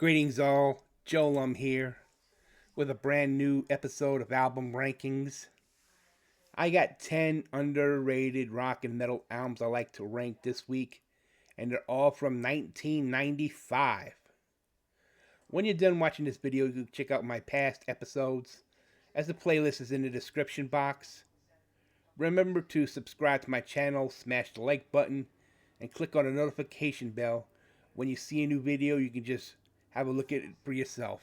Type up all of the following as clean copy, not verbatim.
Greetings all, Joe Lum here with a brand new episode of Album Rankings. I got 10 underrated rock and metal albums I like to rank this week, and they're all from 1995. When you're done watching this video, you can check out my past episodes, as the playlist is in the description box. Remember to subscribe to my channel, smash the like button, and click on the notification bell. When you see a new video, you can just have a look at it for yourself.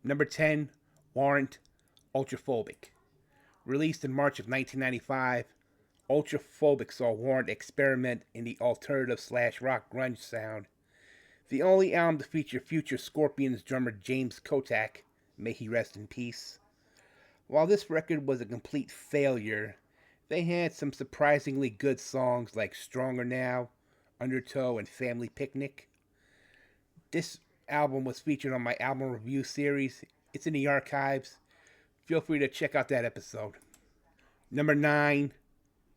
Number 10, Warrant, Ultraphobic. Released in March of 1995, Ultraphobic saw Warrant experiment in the alternative / rock grunge sound. The only album to feature future Scorpions drummer James Kottak, may he rest in peace. While this record was a complete failure, they had some surprisingly good songs like Stronger Now, Undertow, and Family Picnic. This album was featured on my album review series. It's in the archives. Feel free to check out that episode. Number 9,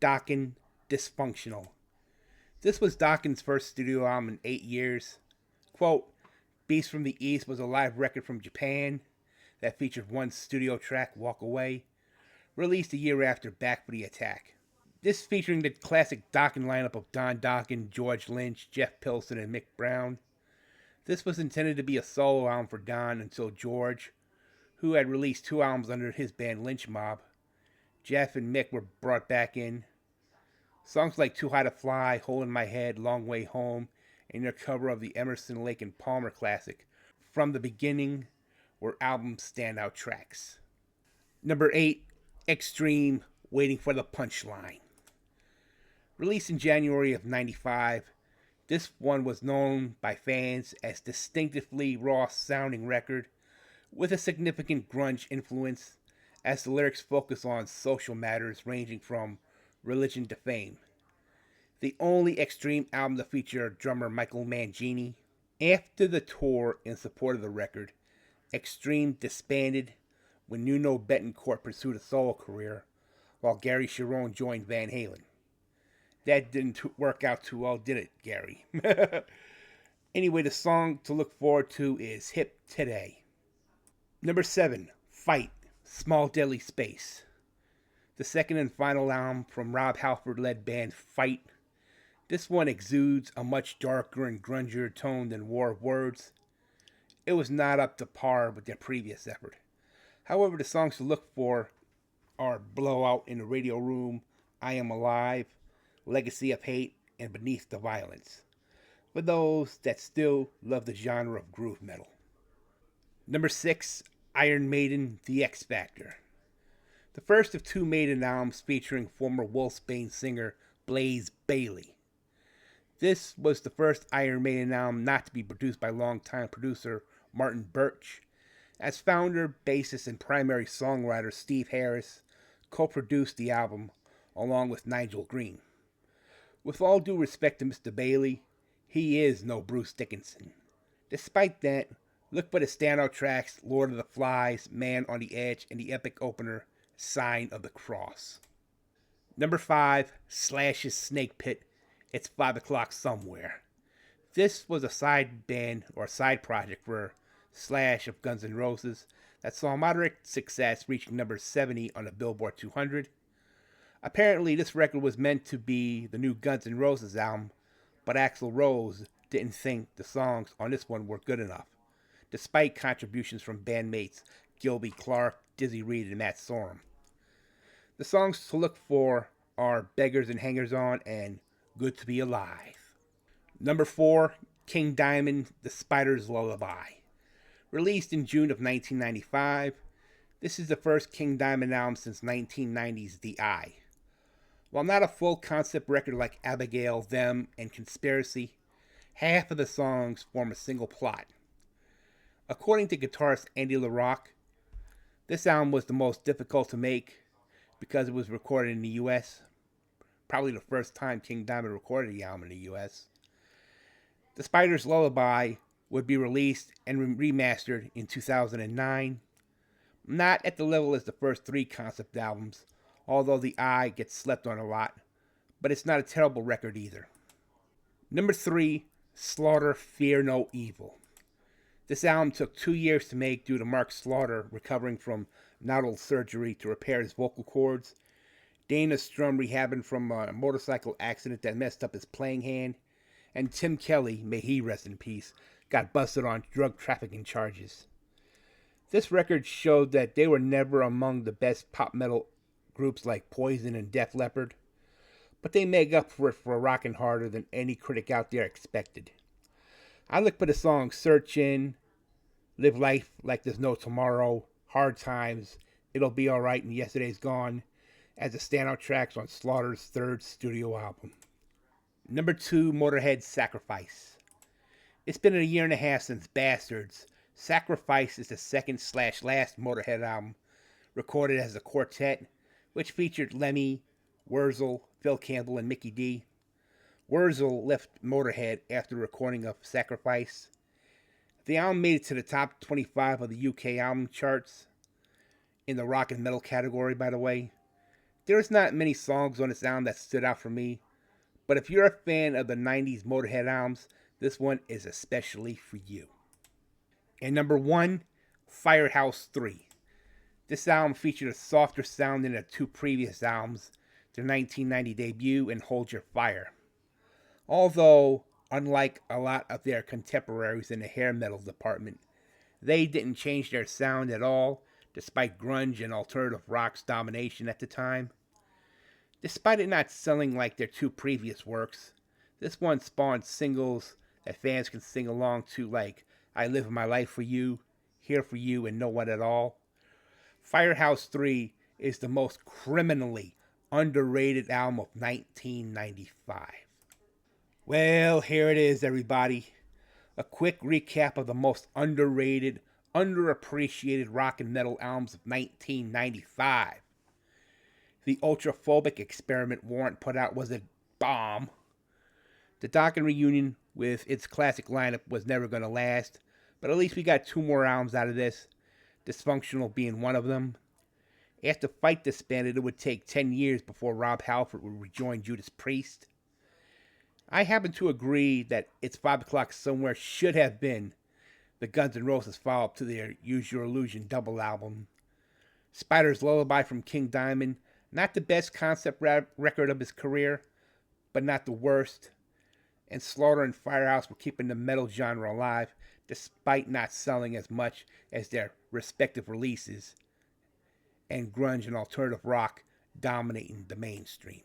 Dokken, Dysfunctional. This was Dokken's first studio album in 8 years. Quote, Beast from the East was a live record from Japan that featured one studio track, Walk Away, released a year after Back for the Attack. This featuring the classic Dokken lineup of Don Dokken, George Lynch, Jeff Pilson, and Mick Brown. This was intended to be a solo album for Don until George, who had released 2 albums under his band Lynch Mob. Jeff and Mick were brought back in. Songs like Too High to Fly, Hole in My Head, Long Way Home, and their cover of the Emerson, Lake and Palmer classic From the Beginning were album standout tracks. Number 8, Extreme, Waiting for the Punchline. Released in January of 95, this one was known by fans as distinctively raw sounding record with a significant grunge influence, as the lyrics focus on social matters ranging from religion to fame. The only Extreme album to feature drummer Michael Mangini. After the tour in support of the record, Extreme disbanded when Nuno Bettencourt pursued a solo career, while Gary Cherone joined Van Halen. That didn't work out too well, did it, Gary? Anyway, the song to look forward to is Hip Today. Number 7, Fight, Small Deadly Space. The second and final album from Rob Halford-led band Fight. This one exudes a much darker and grungier tone than War of Words. It was not up to par with their previous effort. However, the songs to look for are Blowout in the Radio Room, I Am Alive, Legacy of Hate, and Beneath the Violence, for those that still love the genre of groove metal. Number 6, Iron Maiden, The X Factor. The first of 2 Maiden albums featuring former Wolfsbane singer Blaze Bayley. This was the first Iron Maiden album not to be produced by longtime producer Martin Birch, as founder, bassist, and primary songwriter Steve Harris co-produced the album along with Nigel Green. With all due respect to Mr. Bayley, he is no Bruce Dickinson. Despite that, look for the standout tracks Lord of the Flies, Man on the Edge, and the epic opener Sign of the Cross. Number 5, Slash's Snake Pit, It's 5 O'Clock Somewhere. This was a side band or side project for Slash of Guns N' Roses that saw moderate success, reaching number 70 on the Billboard 200. Apparently, this record was meant to be the new Guns N' Roses album, but Axl Rose didn't think the songs on this one were good enough, despite contributions from bandmates Gilby Clarke, Dizzy Reed, and Matt Sorum. The songs to look for are Beggars and Hangers On and Good to Be Alive. Number 4, King Diamond, The Spider's Lullaby. Released in June of 1995, this is the first King Diamond album since 1990's The Eye. While not a full concept record like Abigail, Them, and Conspiracy, half of the songs form a single plot. According to guitarist Andy LaRocque, this album was the most difficult to make because it was recorded in the US. Probably the first time King Diamond recorded the album in the US. The Spider's Lullaby would be released and remastered in 2009. Not at the level as the first 3 concept albums, although The Eye gets slept on a lot, but it's not a terrible record either. Number 3, Slaughter, Fear No Evil. This album took 2 years to make due to Mark Slaughter recovering from nodal surgery to repair his vocal cords, Dana Strum rehabbing from a motorcycle accident that messed up his playing hand, and Tim Kelly, may he rest in peace, got busted on drug trafficking charges. This record showed that they were never among the best pop metal groups like Poison and Def Leppard, but they make up for it for rocking harder than any critic out there expected. I look for the songs Searchin', Live Life Like There's No Tomorrow, Hard Times, It'll Be Alright, and Yesterday's Gone as the standout tracks on Slaughter's third studio album. Number 2, Motorhead's Sacrifice. It's been a year and a half since Bastards. Sacrifice is the second/last Motorhead album recorded as a quartet, which featured Lemmy, Wurzel, Phil Campbell, and Mikkey Dee. Wurzel left Motorhead after the recording of Sacrifice. The album made it to the top 25 of the UK album charts, in the rock and metal category, by the way. There's not many songs on this album that stood out for me, but if you're a fan of the 90s Motorhead albums, this one is especially for you. And number 1, Firehouse 3. This album featured a softer sound than the 2 previous albums, their 1990 debut and Hold Your Fire. Although, unlike a lot of their contemporaries in the hair metal department, they didn't change their sound at all, despite grunge and alternative rock's domination at the time. Despite it not selling like their 2 previous works, this one spawned singles that fans can sing along to, like I Live My Life For You, Here For You, and No One At All. Firehouse 3 is the most criminally underrated album of 1995. Well, here it is, everybody. A quick recap of the most underrated, underappreciated rock and metal albums of 1995. The Ultraphobic experiment Warrant put out was a bomb. The Dokken reunion with its classic lineup was never going to last, but at least we got 2 more albums out of this, Dysfunctional being one of them. After Fight disbanded, it would take 10 years before Rob Halford would rejoin Judas Priest. I happen to agree that It's 5 O'Clock Somewhere should have been the Guns N' Roses follow-up to their Use Your Illusion double album. Spider's Lullaby from King Diamond, not the best concept record of his career, but not the worst. And Slaughter and Firehouse were keeping the metal genre alive, despite not selling as much as their respective releases, and grunge and alternative rock dominating the mainstream.